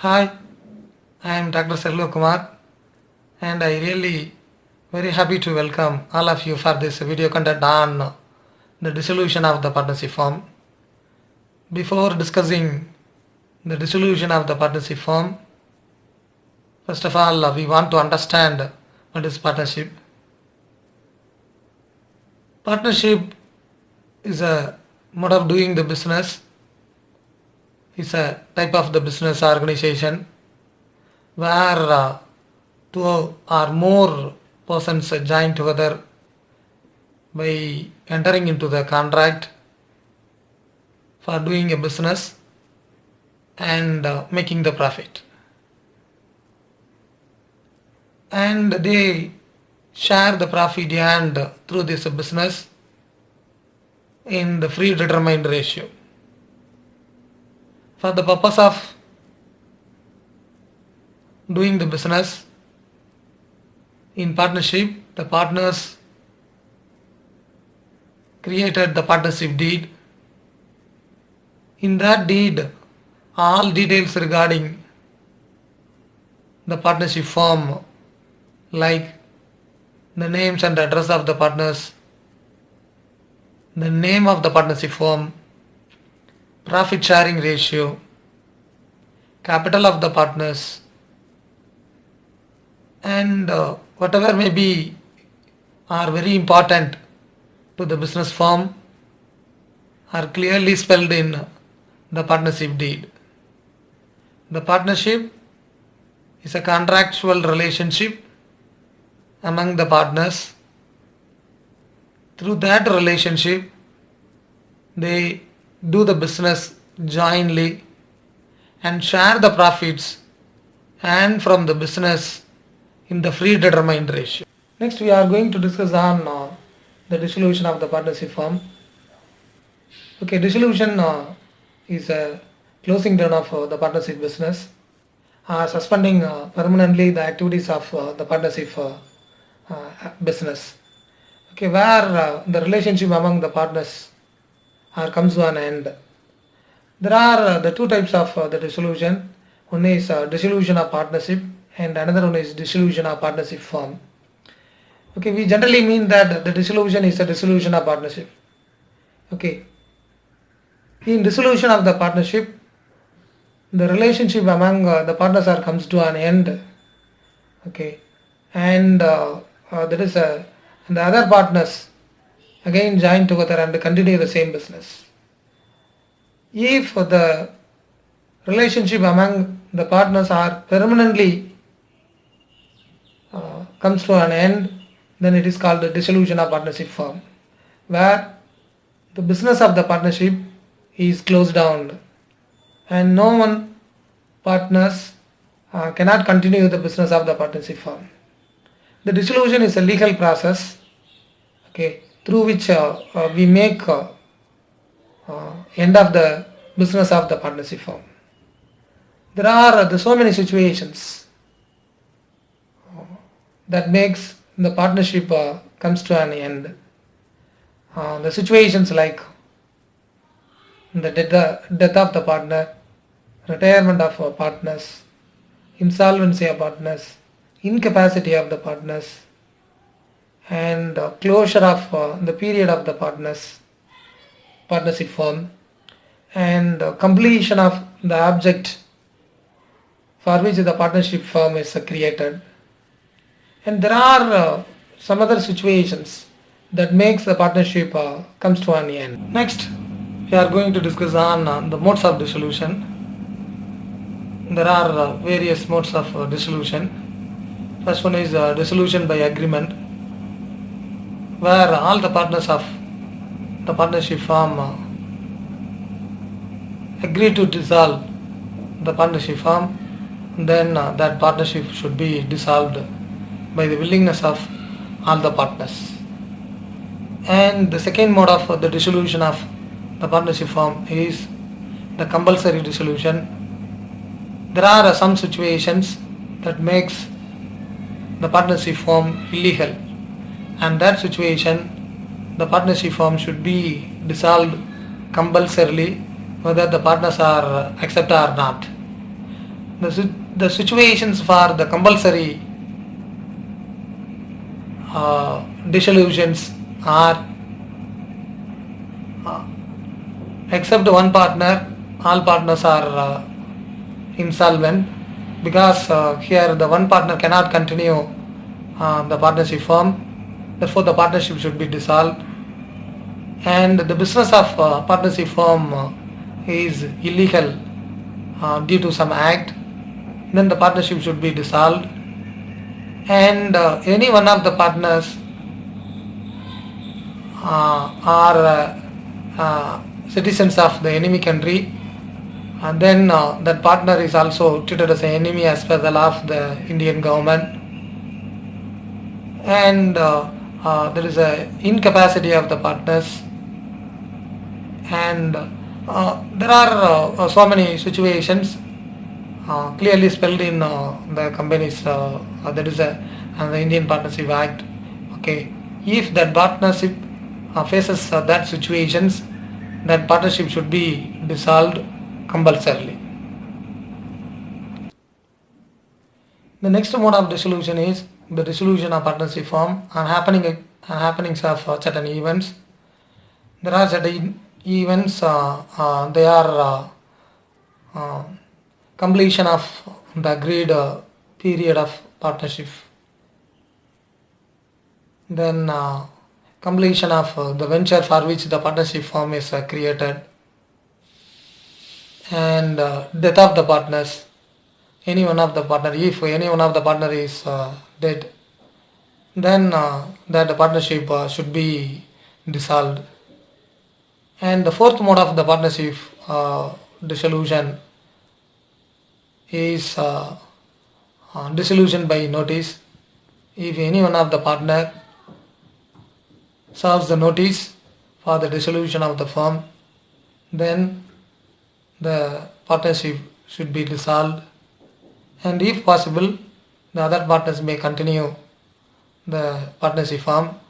Hi, I am Dr. Selva Kumar and I really very happy to welcome all of you for this video content on the dissolution of the partnership firm. Before discussing the dissolution of the partnership firm, first of all we want to understand what is partnership. Partnership is a mode of doing the business, is a type of the business organization where two or more persons join together by entering into the contract for doing a business and making the profit, and they share the profit and through this business in the free determined ratio. For the purpose of doing the business in partnership, the partners created the partnership deed. In that deed, all details regarding the partnership firm, like the names and address of the partners, the name of the partnership firm, profit sharing ratio, capital of the partners, and whatever may be are very important to the business firm are clearly spelled in the partnership deed. The partnership is a contractual relationship among the partners. Through that relationship, they do the business jointly and share the profits and from the business in the free determined ratio. Next, we are going to discuss on the dissolution of the partnership firm. Okay, dissolution is a closing down of the partnership business, suspending permanently the activities of the partnership business. Okay, where the relationship among the partners comes to an end. There are the two types of the dissolution. One is dissolution of partnership and another one is dissolution of partnership firm. Okay, we generally mean that the dissolution is a dissolution of partnership. Okay, in dissolution of the partnership, the relationship among the partners comes to an end. Okay, and that is the other partners again join together and continue the same business. If the relationship among the partners are permanently comes to an end, then it is called the dissolution of partnership firm, where the business of the partnership is closed down and no one partners cannot continue the business of the partnership firm. The dissolution is a legal process, okay, through which we make end of the business of the partnership firm. There are so many situations that makes the partnership comes to an end. The situations like the death of the partner, retirement of partners, insolvency of partners, incapacity of the partners, and closure of the period of the partnership firm, and completion of the object for which the partnership firm is created. And there are some other situations that makes the partnership comes to an end. Next, we are going to discuss on the modes of dissolution. There are various modes of dissolution. First one is dissolution by agreement, where all the partners of the partnership firm agree to dissolve the partnership firm. Then that partnership should be dissolved by the willingness of all the partners. And the second mode of the dissolution of the partnership firm is the compulsory dissolution. There are some situations that makes the partnership firm illegal, and that situation the partnership firm should be dissolved compulsorily whether the partners are accept or not. the situations for the compulsory dissolutions are except one partner, all partners are insolvent, because here the one partner cannot continue the partnership firm. Therefore, the partnership should be dissolved, and the business of partnership firm is illegal due to some act. Then the partnership should be dissolved, and any one of the partners are citizens of the enemy country, and then that partner is also treated as an enemy as per the law of the Indian government, and there is a incapacity of the partners, and there are so many situations clearly spelled in the companies, that is the Indian Partnership Act. Okay, if that partnership faces that situations, that partnership should be dissolved compulsorily. The next mode of dissolution is the dissolution of partnership firm and happenings of certain events. There are certain events, they are completion of the agreed period of partnership, then completion of the venture for which the partnership firm is created, and death of the partners. Any one of the partner, if any one of the partner is dead, then that partnership should be dissolved. And the fourth mode of the partnership dissolution is dissolution by notice. If any one of the partner serves the notice for the dissolution of the firm, then the partnership should be dissolved, and if possible, the other partners may continue the partnership firm.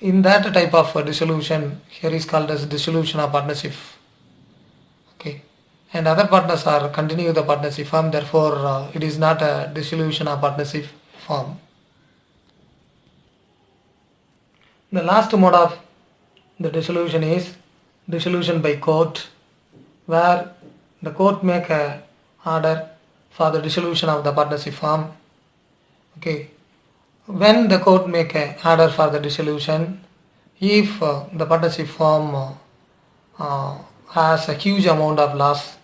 In that type of dissolution, here is called as dissolution of partnership. Okay, and other partners are continue the partnership firm. Therefore, it is not a dissolution of partnership firm. The last mode of the dissolution is dissolution by court, where the court make a order for the dissolution of the partnership firm. Okay, when the court make a order for the dissolution, if the partnership firm has a huge amount of loss,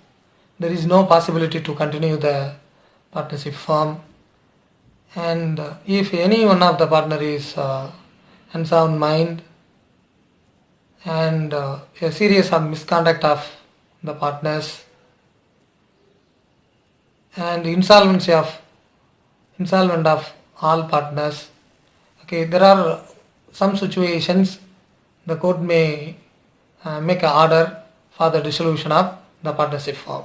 there is no possibility to continue the partnership firm, and if any one of the partner is unsound mind and a serious of misconduct of the partners and insolvent of all partners. Okay, there are some situations the court may make an order for the dissolution of the partnership firm.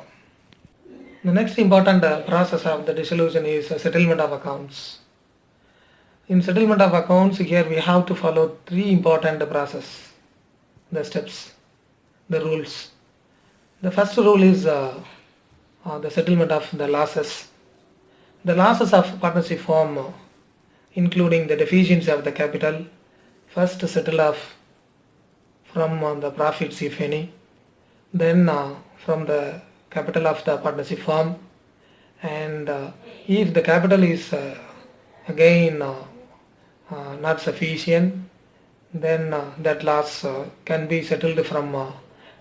The next important process of the dissolution is settlement of accounts. In settlement of accounts, here we have to follow three important process, the steps, the rules. The first rule is the settlement of the losses. The losses of partnership firm, including the deficiency of the capital, first settle off from the profits if any, then from the capital of the partnership firm, and if the capital is again not sufficient, then that loss can be settled from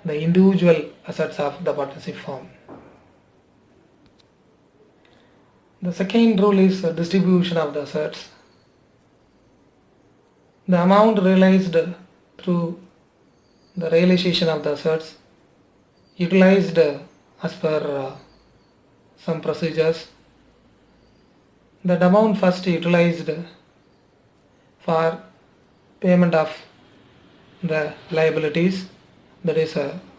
the individual assets of the partnership firm. The second rule is distribution of the assets. The amount realized through the realization of the assets utilized as per some procedures. That amount first utilized for payment of the liabilities, that is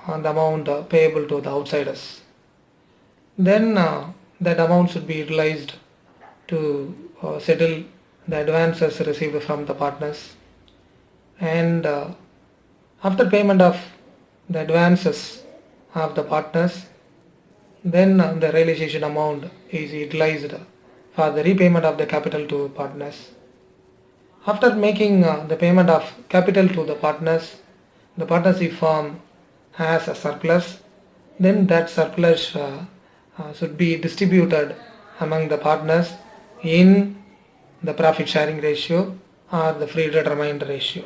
on the amount payable to the outsiders. Then that amount should be utilized to settle the advances received from the partners, and after payment of the advances of the partners, Then the realization amount is utilized for the repayment of the capital to partners. After making the payment of capital to the partners, the partnership firm has a surplus. Then that surplus should be distributed among the partners in the profit sharing ratio or the predetermined ratio.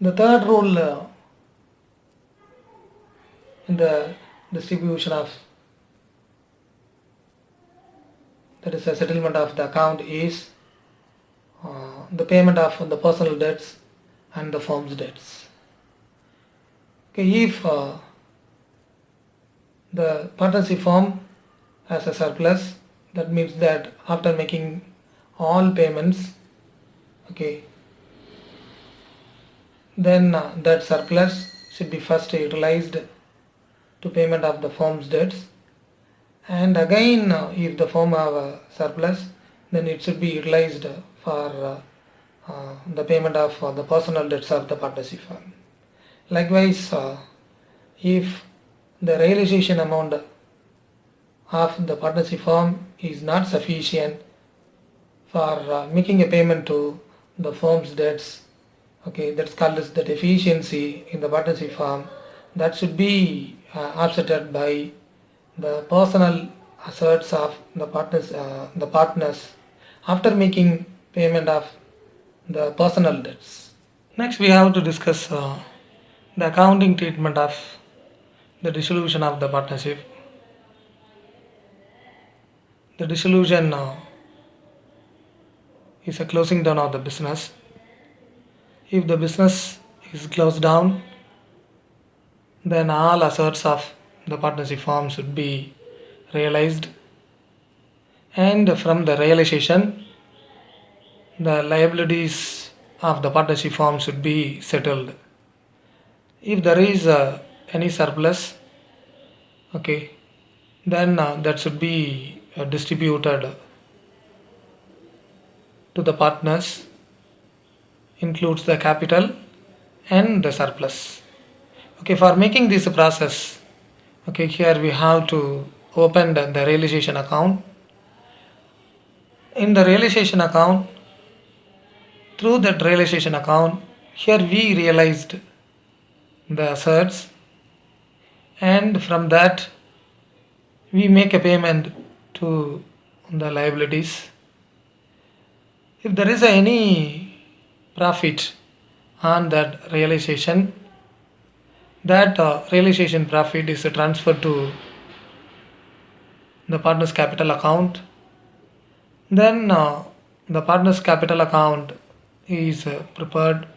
The third rule in the distribution of, that is a settlement of the account, is the payment of the personal debts and the firm's debts. Okay, if the partnership firm has a surplus, that means that after making all payments, okay, then that surplus should be first utilized to payment of the firm's debts, and again if the firm have a surplus, then it should be utilized for the payment of the personal debts of the partnership firm. Likewise, if the realization amount of the partnership firm is not sufficient for making a payment to the firm's debts, okay, that's called as the deficiency in the partnership firm, that should be offset by the personal assets of the partners after making payment of the personal debts. Next, we have to discuss the accounting treatment of the dissolution of the partnership. The dissolution is a closing down of the business. If the business is closed down, then all assets of the partnership firm should be realized, and from the realization, the liabilities of the partnership firm should be settled. If there is any surplus, okay, then that should be distributed to the partners, includes the capital and the surplus. Okay, for making this process, okay, here we have to open the realization account. In the realization account, through that realization account, here we realized the assets, and from that we make a payment to the liabilities. If there is any profit on that realization, that realization profit is transferred to the partner's capital account. Then the partner's capital account is prepared.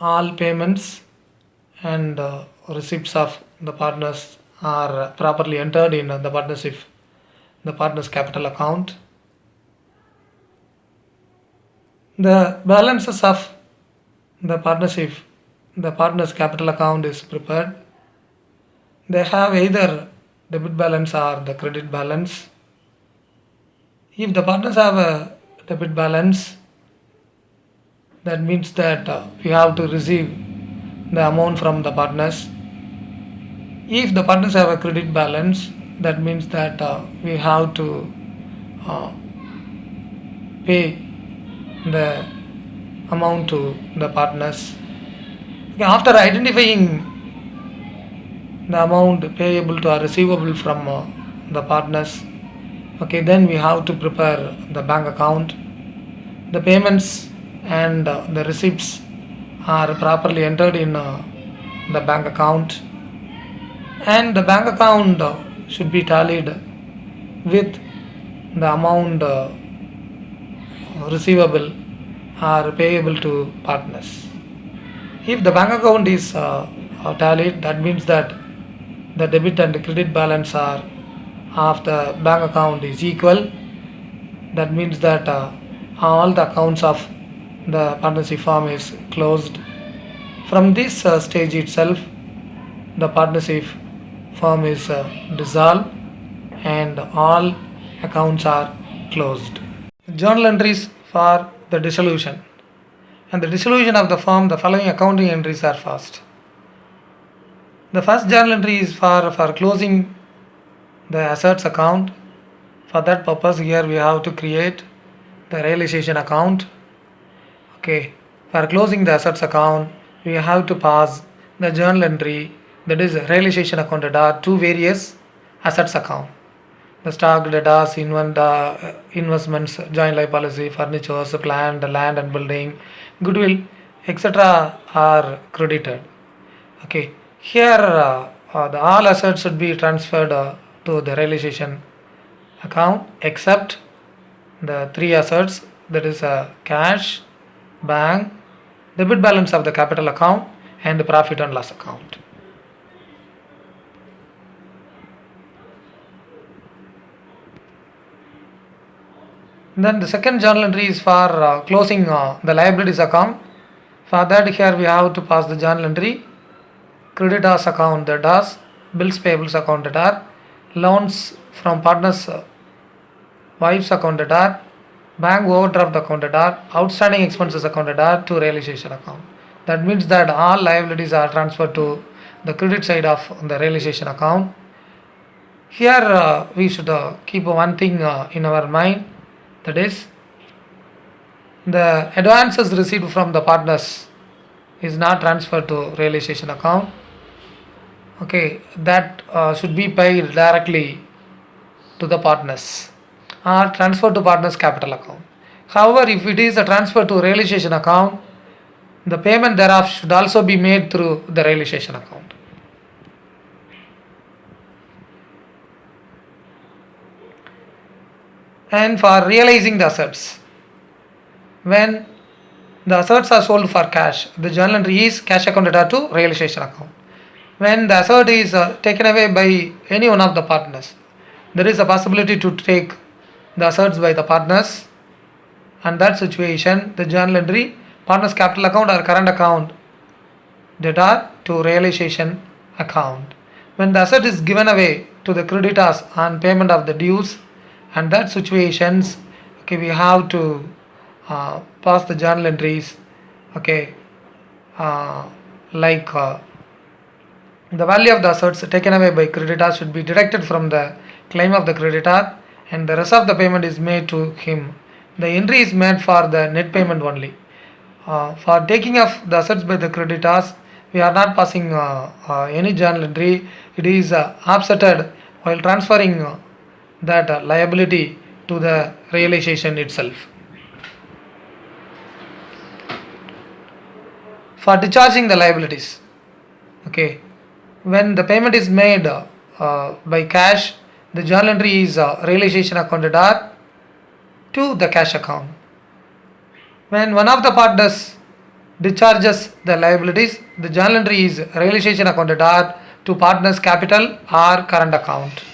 All payments and receipts of the partners are properly entered in the partner's capital account. The balances of the partner's capital account is prepared. They have either debit balance or the credit balance. If the partners have a debit balance, that means that we have to receive the amount from the partners. If the partners have a credit balance, that means that we have to pay the amount to the partners. Okay, after identifying the amount payable to or receivable from the partners, okay, then we have to prepare the bank account. The payments and the receipts are properly entered in the bank account, and the bank account should be tallied with the amount receivable or payable to partners. If the bank account is tallied, that means that the debit and credit balance are of the bank account is equal. That means that all the accounts of the partnership firm is closed. From this stage itself, the partnership firm is dissolved and all accounts are closed. Journal entries for the dissolution. And the dissolution of the firm, the following accounting entries are first. The first journal entry is for closing the assets account. For that purpose, here we have to create the realization account. Okay, for closing the assets account, we have to pass the journal entry, that is realization account data, to various assets account. The stock data, investments, joint life policy, furniture, plant, land and building, goodwill, etc. are credited. Okay, here the all assets should be transferred to the realization account except the three assets, that is cash, bank, debit balance of the capital account and profit and loss account. Then the second journal entry is for closing the liabilities account. For that, here we have to pass the journal entry creditors account, that is bills payables account, that are loans from partners wives account, that are bank overdraft account, that are outstanding expenses account, that are to realization account. That means that all liabilities are transferred to the credit side of the realization account. Here we should keep one thing in our mind, that is the advances received from the partners is not transferred to realization account. Okay, that should be paid directly to the partners or transferred to partners capital account. However, if it is a transfer to realization account, the payment thereof should also be made through the realization account. And for realizing the assets, when the assets are sold for cash, the journal entry is cash account data to realization account. When the asset is taken away by any one of the partners, there is a possibility to take the assets by the partners, and that situation the journal entry partners capital account or current account data to realization account. When the asset is given away to the creditors on payment of the dues, and that situations, okay, we have to pass the journal entries, okay, like the value of the assets taken away by creditor should be deducted from the claim of the creditor, and the rest of the payment is made to him. The entry is made for the net payment only. For taking of the assets by the creditors, we are not passing any journal entry. It is offsetted while transferring that liability to the realization itself. For discharging the liabilities, okay, when the payment is made by cash, the journal entry is realization account data to the cash account. When one of the partners discharges the liabilities, the journal entry is realization account data to partners capital or current account.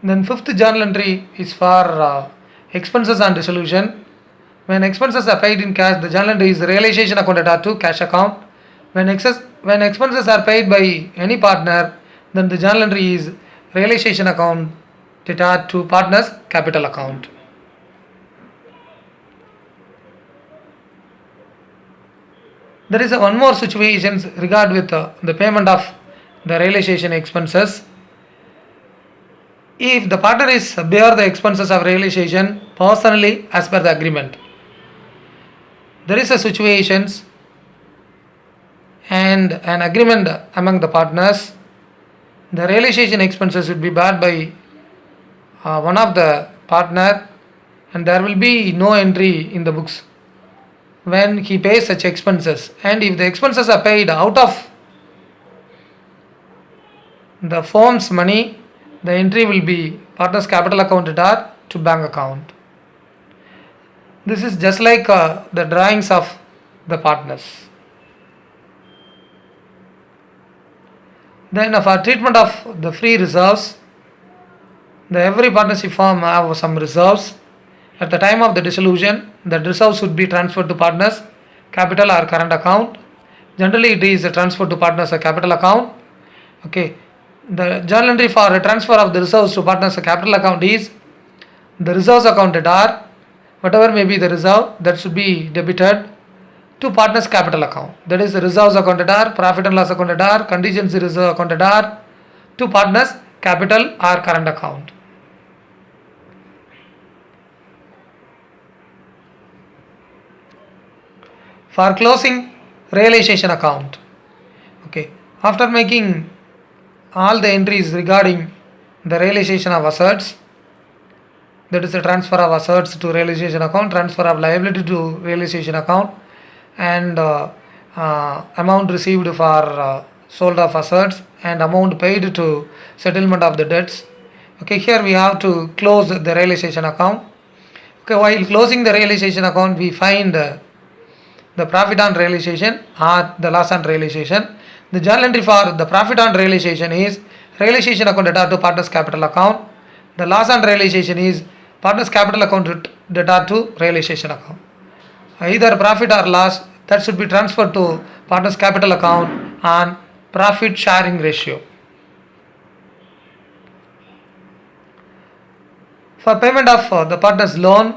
Then fifth journal entry is for expenses and dissolution. When expenses are paid in cash, the journal entry is realization account data to cash account. When expenses are paid by any partner, then the journal entry is realization account data to partners capital account. There is one more situation regard with the payment of the realization expenses. If the partner is bear the expenses of realization personally as per the agreement, there is a situations and an agreement among the partners, the realization expenses should be borne by one of the partner, and there will be no entry in the books when he pays such expenses. And if the expenses are paid out of the firm's money, the entry will be partner's capital account data to bank account. This is just like the drawings of the partners. Then for treatment of the free reserves, every partnership firm have some reserves. At the time of the dissolution, the reserves should be transferred to partners capital or current account. Generally it is transferred to partners capital account. Okay, the journal entry for a transfer of the reserves to partners capital account is the reserves account data whatever may be the reserve, that should be debited to partner's capital account. That is, reserves accounted are, profit and loss accounted are, contingency reserve accounted are to partner's capital or current account. For closing realization account, okay, after making all the entries regarding the realization of assets, that is the transfer of assets to realization account, transfer of liability to realization account, and amount received for sold of assets and amount paid to settlement of the debts. Okay, here we have to close the realization account. Okay, while closing the realization account, we find the profit on realization or the loss on realization. The journal entry for the profit on realization is realization account debtor to partner's capital account. The loss on realization is partner's capital account debtor to realization account. Either profit or loss, that should be transferred to partner's capital account on profit sharing ratio. For payment of the partner's loan,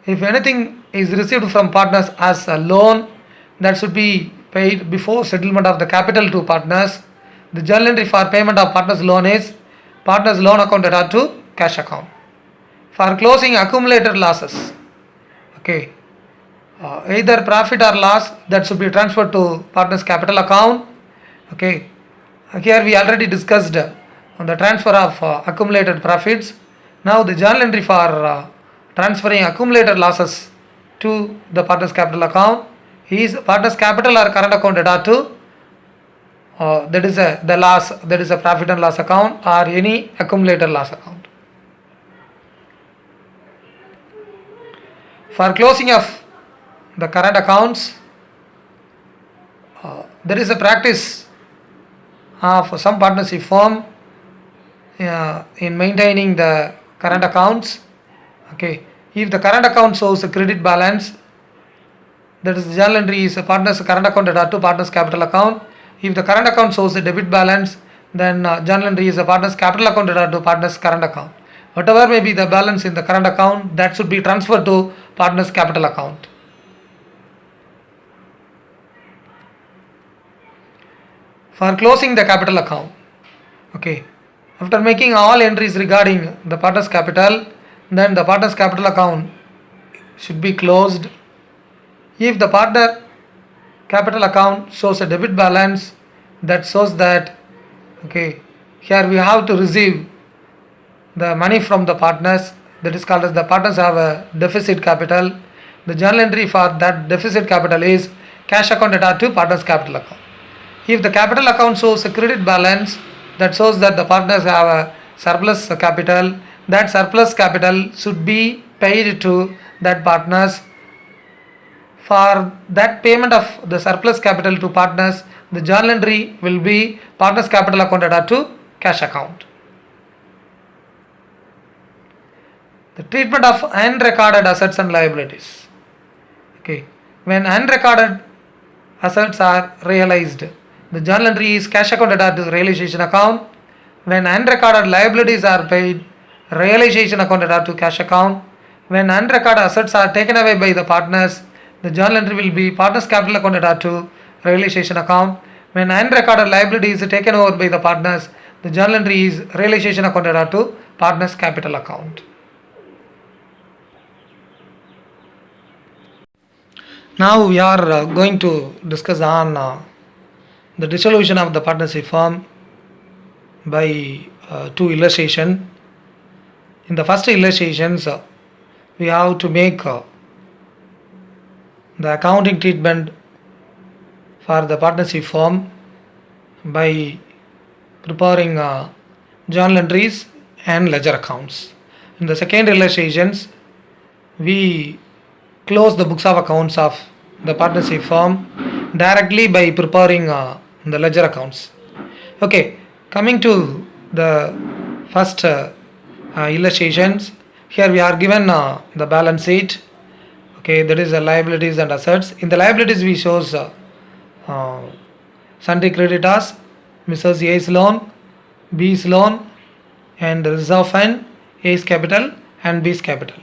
if anything is received from partners as a loan, that should be paid before settlement of the capital to partners. The journal entry for payment of partner's loan is partner's loan account debtor to cash account. For closing accumulated losses, okay, either profit or loss, that should be transferred to partner's capital account. Okay, here we already discussed on the transfer of accumulated profits. Now the journal entry for transferring accumulated losses to the partner's capital account is partner's capital or current account debtor to that is the loss, that is a profit and loss account or any accumulated loss account. For closing of the current accounts, there is a practice of some partnership firm in maintaining the current accounts. Okay, if the current account shows a credit balance, that is the journal entry is a partner's current account debtor to partner's capital account. If the current account shows a debit balance, then journal entry is a partner's capital account debtor to partner's current account. Whatever may be the balance in the current account, that should be transferred to partner's capital account. For closing the capital account, okay, after making all entries regarding the partner's capital, then the partner's capital account should be closed. If the partner capital account shows a debit balance, that shows that, okay, here we have to receive the money from the partners, that is called as the partners have a deficit capital. The journal entry for that deficit capital is cash account debtor to partners capital account. If the capital account shows a credit balance, that shows that the partners have a surplus capital. That surplus capital should be paid to that partners. For that payment of the surplus capital to partners, the journal entry will be partners capital account debtor to cash account. The treatment of unrecorded assets and liabilities. Okay, when unrecorded assets are realized, the journal entry is cash account debtor to realization account. When unrecorded liabilities are paid, realization account debtor to cash account. When unrecorded assets are taken away by the partners, the journal entry will be partners capital account debtor to realization account. When unrecorded liability is taken over by the partners, the journal entry is realization account debtor to partners capital account. Now we are going to discuss on the dissolution of the partnership firm by two illustrations. In the first illustrations, we have to make the accounting treatment for the partnership firm by preparing journal entries and ledger accounts. In the second illustrations, we close the books of accounts of the partnership firm directly by preparing the ledger accounts. Okay, coming to the first illustrations, here we are given the balance sheet. Okay, that is the liabilities and assets. In the liabilities we shows sundry creditors, Mrs. A's loan, B's loan, and reserve fund, A's capital and B's capital.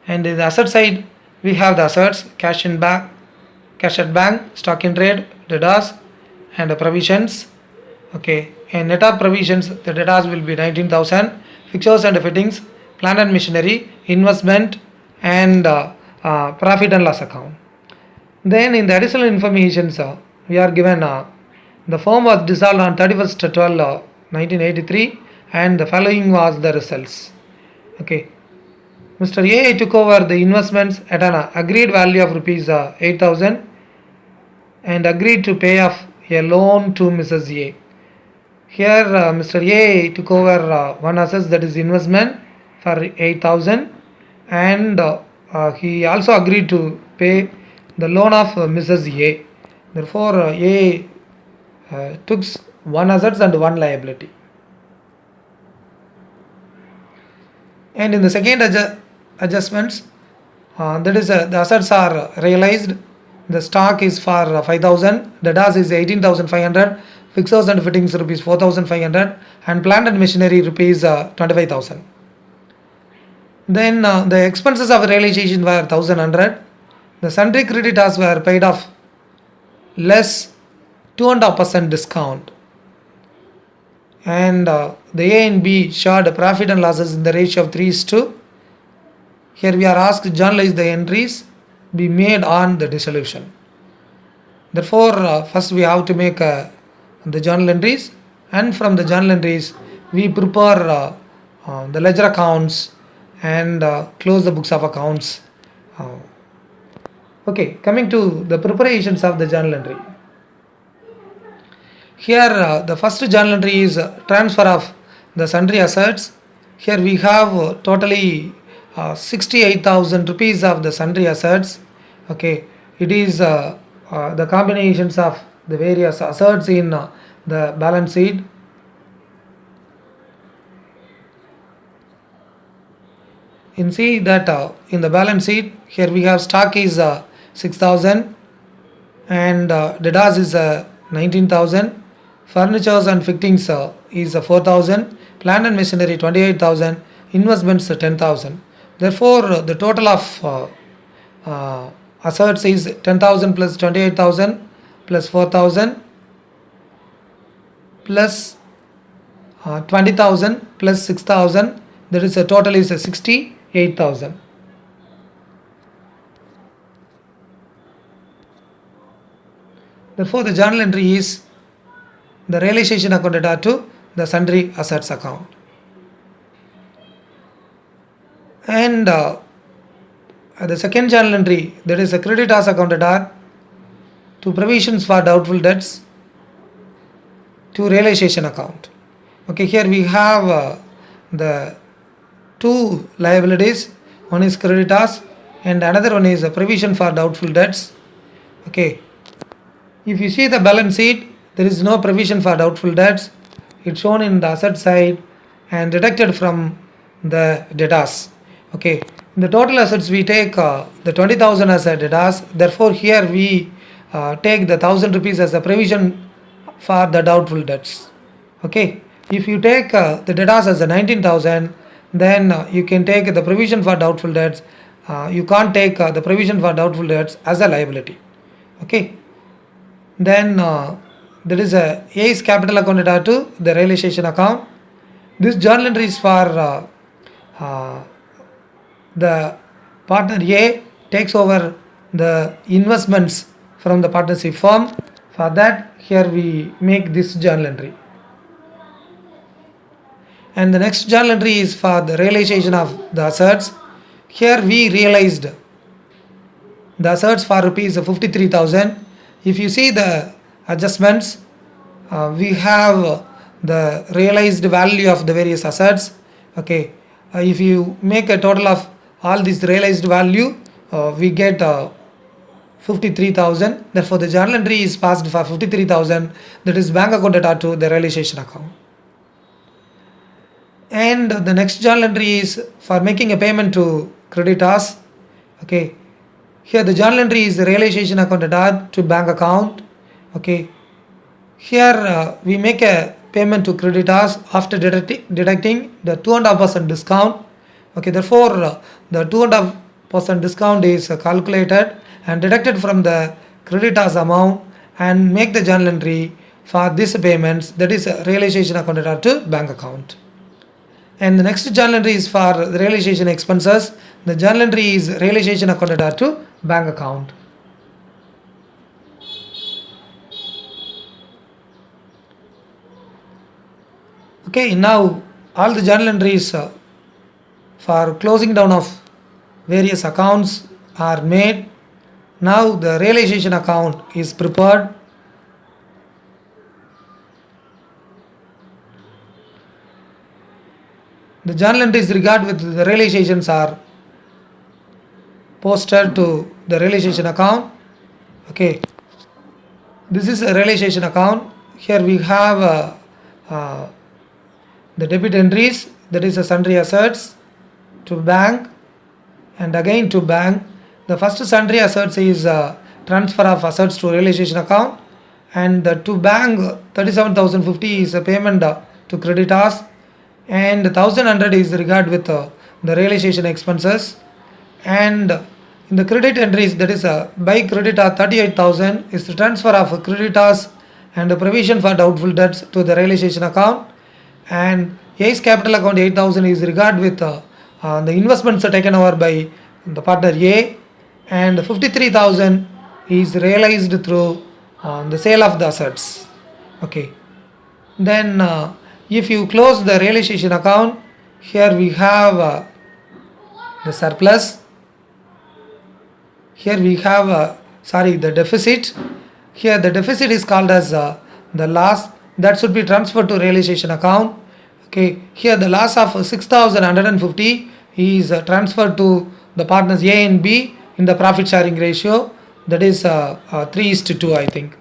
And in the asset side, we have the assets, cash in bank, cash at bank, stock in trade, debtors, and the provisions. Okay, and net of provisions, the debtors will be 19,000, fixtures and fittings, plant and machinery, investment, and profit and loss account. Then in the additional information, we are given the firm was dissolved on 31st 12 1983, and the following was the results. Okay, Mr. A took over the investments at an agreed value of rupees 8,000 and agreed to pay off a loan to Mrs. A. Here Mr. A took over one asset, that is investment, for 8,000, and he also agreed to pay the loan of Mrs. A. Therefore A took one assets and one liability. And in the second adjustments, that is the assets are realized. The stock is for 5,000, the DAS is 18,500, fixtures and fittings rupees 4,500, and plant and machinery rupees 25,000. Then the expenses of realization were 1,100. The sundry creditors were paid off less 2.5% discount. And the A and B shared profit and losses in the ratio of 3:2. Here we are asked to journalize the entries be made on the dissolution. Therefore, first we have to make the journal entries, and from the journal entries we prepare the ledger accounts and close the books of accounts. Okay, coming to the preparations of the journal entry. Here the first journal entry is transfer of the sundry assets. Here we have totally 68,000 rupees of the sundry assets. Okay, it is the combinations of the various assets in the balance sheet. You can see that in the balance sheet, here we have stock is 6,000, and debtors is 19,000, furnitures and fittings is 4,000, plant and machinery 28,000, investments 10,000. Therefore, the total of assets is 10,000 plus 28,000 plus 4,000 plus 20,000 plus 6,000. That is a total is 68,000. Therefore, the journal entry is the realization account data to the sundry assets account. And the second journal entry, that is a creditors account data to provisions for doubtful debts to realization account. Okay, here we have the two liabilities. One is creditors and another one is a provision for doubtful debts. Okay, if you see the balance sheet, there is no provision for doubtful debts. It's shown in the asset side and deducted from the debtors. Okay, in the total assets we take the 20,000 as a debtors. Therefore, here we take the 1,000 rupees as a provision for the doubtful debts. Okay, if you take the debtors as a 19,000, then you can take the provision for doubtful debts. You can't take the provision for doubtful debts as a liability. Okay, then there is a is capital account data to the realization account. This journal entry is for the partner A takes over the investments from the partnership firm. For that, here we make this journal entry. And the next journal entry is for the realization of the assets. Here we realized the assets for rupees 53,000. If you see the adjustments, we have the realized value of the various assets. Okay, if you make a total of all this realized value, we get 53,000. Therefore, the journal entry is passed for 53,000. That is bank account data to the realization account. And the next journal entry is for making a payment to creditors. Okay, here the journal entry is the realization account data to bank account. Okay, here we make a payment to creditors after deducting the 2.5% discount. Okay, therefore the 5% discount is calculated and deducted from the creditors amount and make the journal entry for these payments, that is realization account to bank account. And the next journal entry is for the realization expenses. The journal entry is realization account to bank account. Okay, now all the journal entries for closing down of various accounts are made. Now the realization account is prepared. The journal entries regard with the realizations are posted to the realization account. Okay, this is a realization account. Here we have the debit entries, that is a sundry assets to bank and again to bank. The first sundry assets is transfer of assets to realization account, and to bank 37,050 is a payment to creditors, and 1,100 is regard with the realization expenses. And in the credit entries, that is by creditor 38,000 is the transfer of creditors and the provision for doubtful debts to the realization account, and A's capital account 8,000 is regard with the investments taken over by the partner A, and 53,000 is realized through the sale of the assets. Okay, then if you close the realization account, here we have the surplus, here we have the deficit. Here the deficit is called as the loss that should be transferred to realization account. Okay, here the loss of 6,150 is transferred to the partners A and B in the profit sharing ratio, that is 3:2, I think.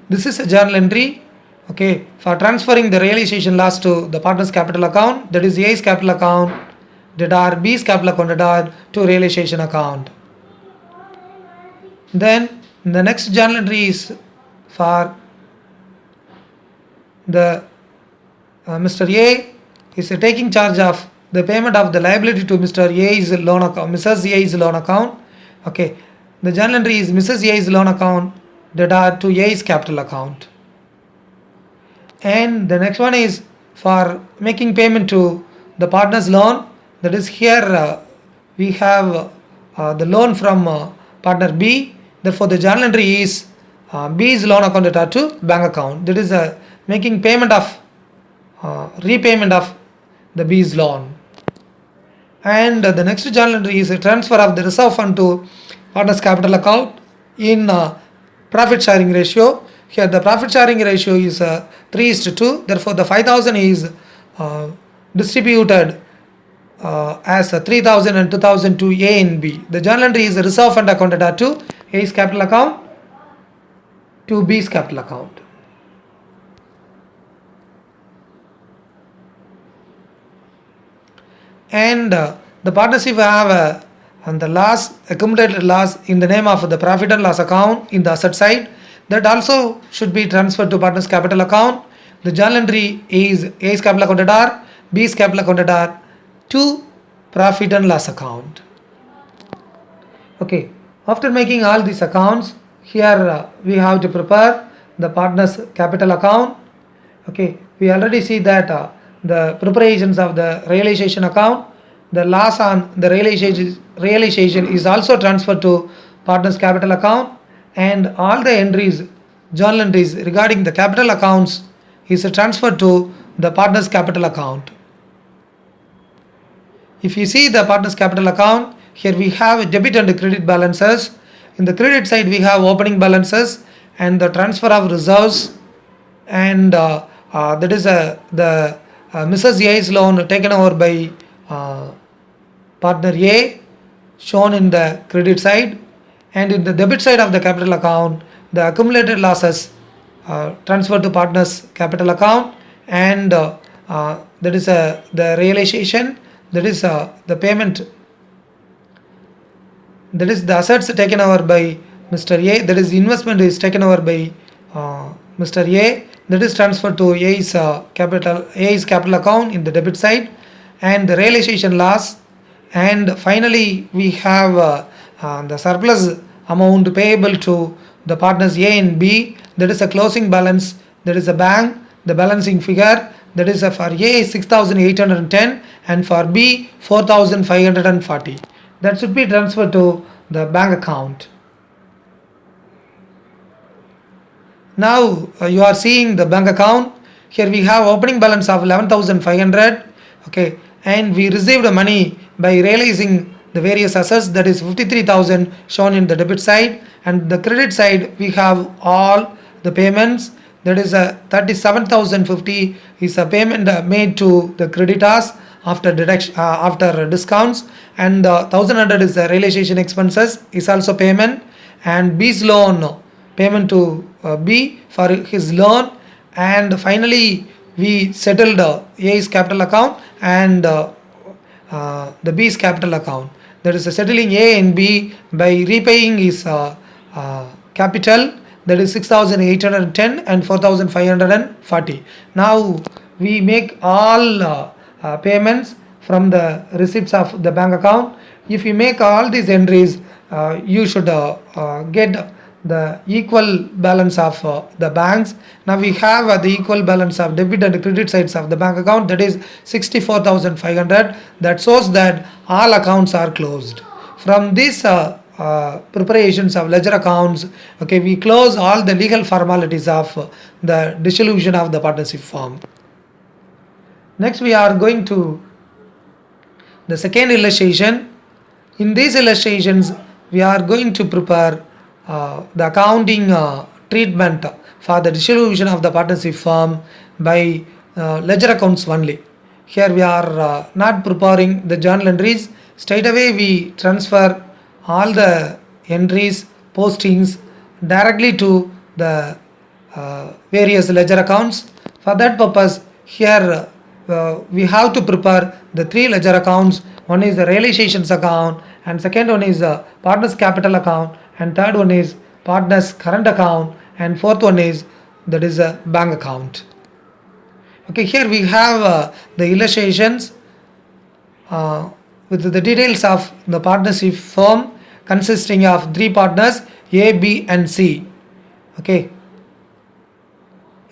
This is a journal entry, okay, for transferring the realization loss to the partner's capital account, that is A's capital account, that are B's capital account, that are to realization account. Then the next journal entry is for the Mr. A is taking charge of the payment of the liability to Mr. A's loan account, Mrs. A's loan account. Okay, the journal entry is Mrs. A's loan account, that are to A's capital account. And the next one is for making payment to the partner's loan, that is here we have the loan from partner B. Therefore the journal entry is B's loan account, that are to bank account, that is making payment of repayment of the B's loan. And the next journal entry is a transfer of the reserve fund to partner's capital account in profit sharing ratio. Here the profit sharing ratio is 3:2. Therefore the 5,000 is distributed as 3,000 and 2,000 to A and B. The journal entry is a reserve fund account, that are to A's capital account to B's capital account. And the partnership have and the loss, accumulated loss in the name of the profit and loss account in the asset side, that also should be transferred to partner's capital account. The journal entry is A's capital account, that are B's capital account, that are to profit and loss account. Okay, after making all these accounts, here we have to prepare the partner's capital account. Okay, we already see that the preparations of the realization account, the loss on the realization is also transferred to partner's capital account, and all the entries, journal entries regarding the capital accounts is transferred to the partner's capital account. If you see the partner's capital account, here we have debit and credit balances. In the credit side we have opening balances and the transfer of reserves, and that is the Mrs. A's loan taken over by partner A, shown in the credit side, and in the debit side of the capital account the accumulated losses transferred to partner's capital account, and that is the realization, that is the payment, that is the assets taken over by Mr. A, that is investment is taken over by Mr. A, that is transferred to A's capital account in the debit side, and the realization loss, and finally we have the surplus amount payable to the partners A and B. That is a closing balance, that is a bank, the balancing figure, that is for A 6810 and for B 4540. That should be transferred to the bank account. Now you are seeing the bank account. Here we have opening balance of 11,500. Okay, and we received the money by realizing the various assets, that is 53,000 shown in the debit side, and the credit side we have all the payments, that is a 37,050 is a payment made to the creditors after deduction after discounts, and 1,100 is the realization expenses is also payment, and B's loan payment to B for his loan, and finally we settled A's capital account and the B's capital account. That is settling A and B by repaying his capital, that is 6,810 and 4,540. Now we make all payments from the receipts of the bank account. If you make all these entries, you should get the equal balance of the banks. Now we have the equal balance of debit and credit sides of the bank account, that is 64,500. That shows that all accounts are closed. From this preparations of ledger accounts, okay, we close all the legal formalities of the dissolution of the partnership firm. Next we are going to the second illustration. In these illustrations we are going to prepare the accounting treatment for the dissolution of the partnership firm by ledger accounts only. Here we are not preparing the journal entries. Straight away we transfer all the entries, postings directly to the various ledger accounts. For that purpose, here we have to prepare the three ledger accounts. One is the realizations account, and second one is the partners capital account, and third one is partners current account, and fourth one is that is a bank account. Okay, here we have the illustrations with the details of the partnership firm consisting of three partners A, B and C. Okay,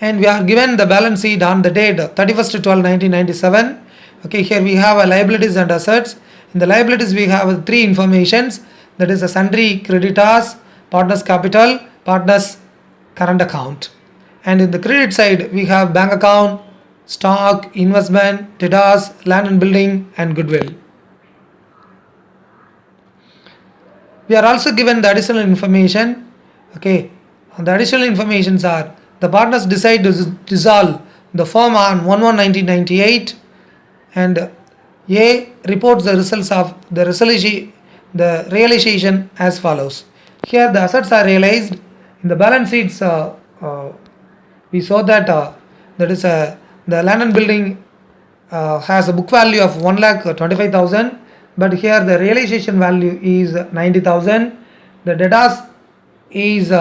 and we are given the balance sheet on the date 31st-12-1997. Okay, here we have liabilities and assets. In the liabilities we have three informations, that is a sundry creditors, partners capital, partners current account. And in the credit side we have bank account, stock, investment, debtors, land and building, and goodwill. We are also given the additional information. Okay, the additional informations are the partners decide to dissolve the firm on 1/1/1998, and A reports the results of the realization as follows. Here the assets are realized. In the balance sheets we saw that that is the land and building has a book value of 1,25,000, but here the realization value is 90,000. The debtors is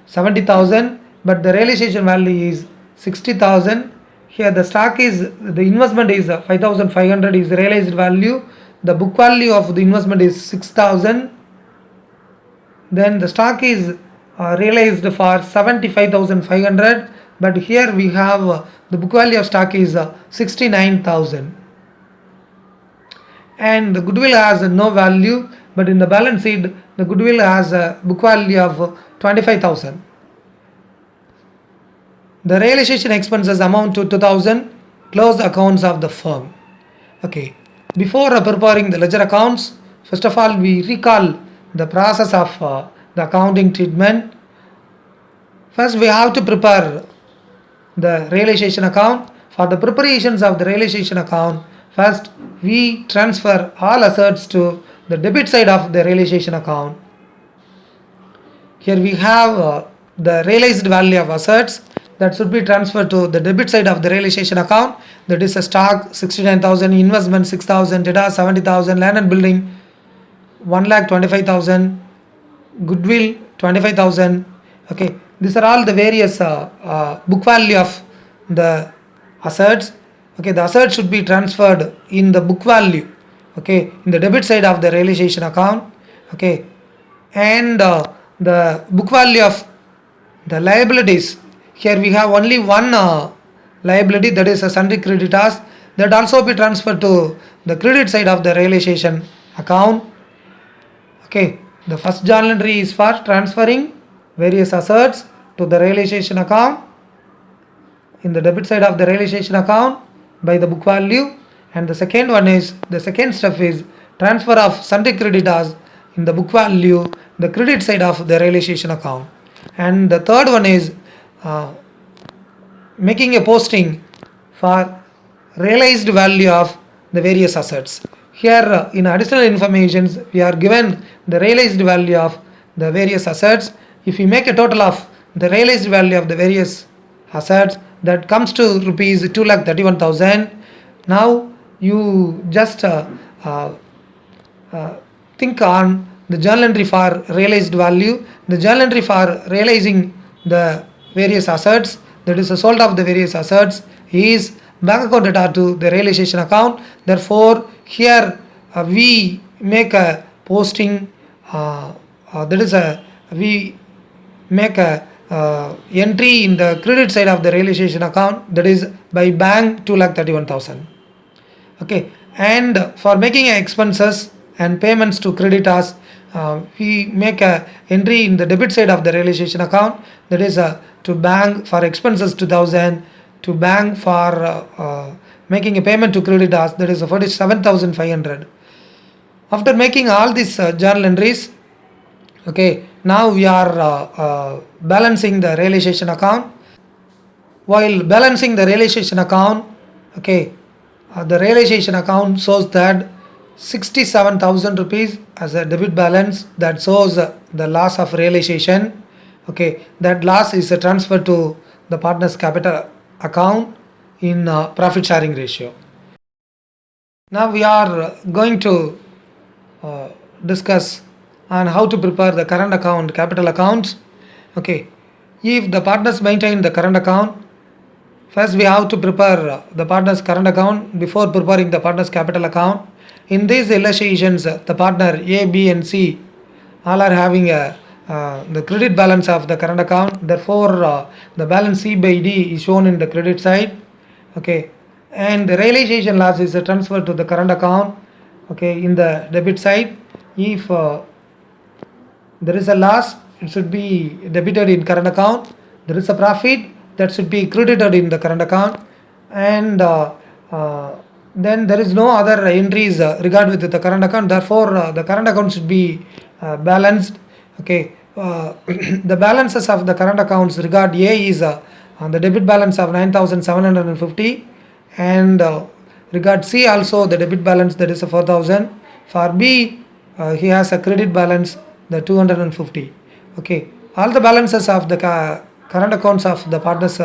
70,000, but the realization value is 60,000. Here the stock is, the investment is 5,500 is the realized value. The book value of the investment is 6,000. Then the stock is realized for 75,500, but here we have the book value of stock is 69,000. And the goodwill has no value, but in the balance sheet the goodwill has a book value of 25,000. The realization expenses amount to 2,000. Close the accounts of the firm. Okay, before preparing the ledger accounts, first of all we recall the process of the accounting treatment. First we have to prepare the realization account. For the preparations of the realization account, first we transfer all assets to the debit side of the realization account. Here we have the realized value of assets that should be transferred to the debit side of the realization account. That is a stock 69,000, investment 6,000, data 70,000, land and building 1,25,000, goodwill 25,000. Okay, these are all the various book value of the assets. Okay, the asset should be transferred in the book value, okay, in the debit side of the realization account, okay, and the book value of the liabilities. Here we have only one liability, that is a sundry creditors, that also be transferred to the credit side of the realization account. Okay, the first journal entry is for transferring various assets to the realization account in the debit side of the realization account by the book value, and the second one is, the second step is transfer of sundry creditors in the book value, the credit side of the realization account, and the third one is uh, making a posting for realized value of the various assets. Here in additional informations we are given the realized value of the various assets. If we make a total of the realized value of the various assets, that comes to rupees 2,31,000. Now you just uh, think on the journal entry for realized value, the journal entry for realizing the various assets, that is the sold of the various assets, is bank account data to the realization account. Therefore here we make a posting, that is a, we make a entry in the credit side of the realization account, that is by bank 2,31,000. Okay, and for making expenses and payments to creditors, we make a entry in the debit side of the realization account, that is to bank for expenses 2,000, to bank for making a payment to creditors, that is 47,500. After making all these journal entries, okay, now we are balancing the realization account. While balancing the realization account, okay, the realization account shows that 67,000 rupees as a debit balance, that shows the loss of realization. Okay, that loss is transferred to the partner's capital account in profit sharing ratio. Now we are going to discuss on how to prepare the current account, capital accounts. Okay, if the partners maintain the current account, first we have to prepare the partner's current account before preparing the partner's capital account. In these illustrations, the partner A, B and C all are having the credit balance of the current account. Therefore the balance C by D is shown in the credit side. Okay, and the realization loss is transferred to the current account, okay, in the debit side. If there is a loss, it should be debited in current account. There is a profit, that should be credited in the current account, and then there is no other entries regard with the current account. Therefore the current account should be balanced. Okay, the balances of the current accounts regard A is the debit balance of 9,750, and regard C also the debit balance, that is 4,000. For B he has a credit balance, the 250. Okay, all the balances of the current accounts of the partners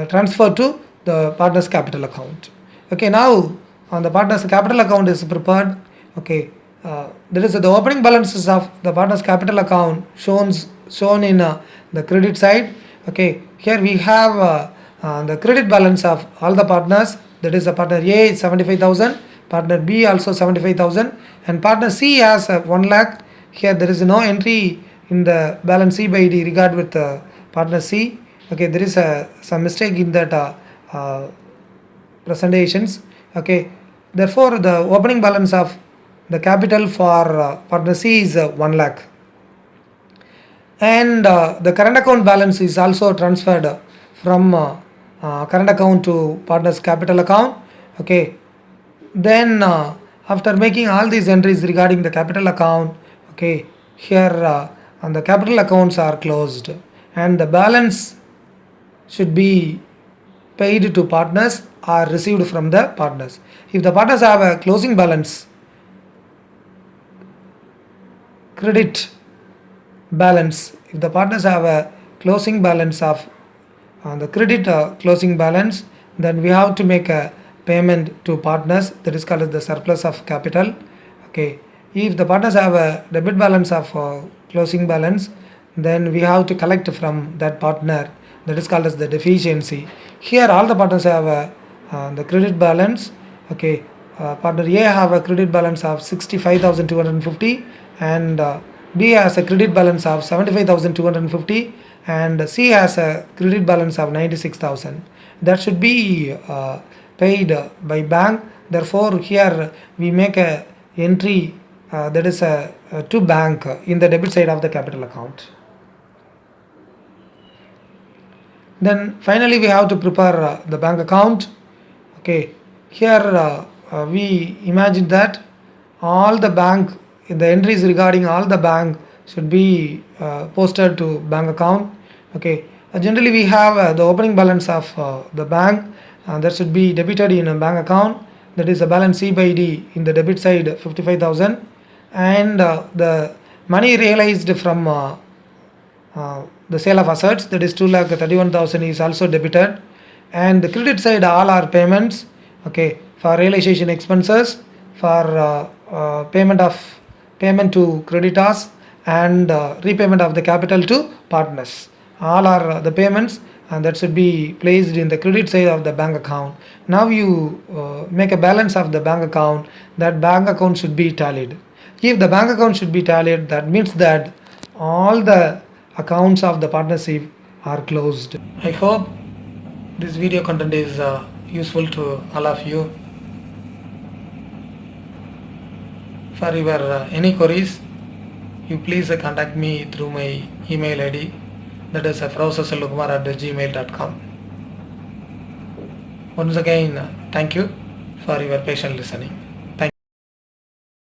transfer to the partners capital account. Okay, now on the partners capital account is prepared. Okay, there is the opening balances of the partners capital account shown in the credit side. Okay, here we have the credit balance of all the partners, that is the partner A is 75,000, partner B also 75,000, and partner C has 1 lakh. Here there is no entry in the balance C by D regard with partner C. Okay, there is some mistake in that presentations. Okay, therefore the opening balance of the capital for partner C is 1 lakh, and the current account balance is also transferred from current account to partner's capital account. Okay, then after making all these entries regarding the capital account, okay, here and the capital accounts are closed, and the balance should be paid to partners or received from the partners. If the partners have a closing balance, credit balance, if the partners have a closing balance of the credit closing balance, then we have to make a payment to partners, that is called as the surplus of capital. Okay, if the partners have a debit balance of closing balance, then we have to collect from that partner that is called as the deficiency. Here all the partners have the credit balance. Okay, partner A have a credit balance of 65,250 and B has a credit balance of 75,250 and C has a credit balance of 96,000. That should be paid by bank. Therefore here we make a entry that is to bank in the debit side of the capital account. Then finally we have to prepare the bank account. Okay, here we imagine that all the bank, the entries regarding all the bank should be posted to bank account. Okay, generally we have the opening balance of the bank that should be debited in a bank account, that is a balance C by D in the debit side 55,000 and the money realized from the sale of assets, that is 2,31,000 is also debited, and the credit side all are payments. Okay, for realization expenses, for payment to creditors and repayment of the capital to partners, all are the payments and that should be placed in the credit side of the bank account. Now you make a balance of the bank account. That bank account should be tallied. If the bank account should be tallied, that means that all the accounts of the partnership are closed. I hope this video content is useful to all of you. For your any queries, you please contact me through my email ID, that is frausasallukumar@gmail.com. Once again, thank you for your patient listening.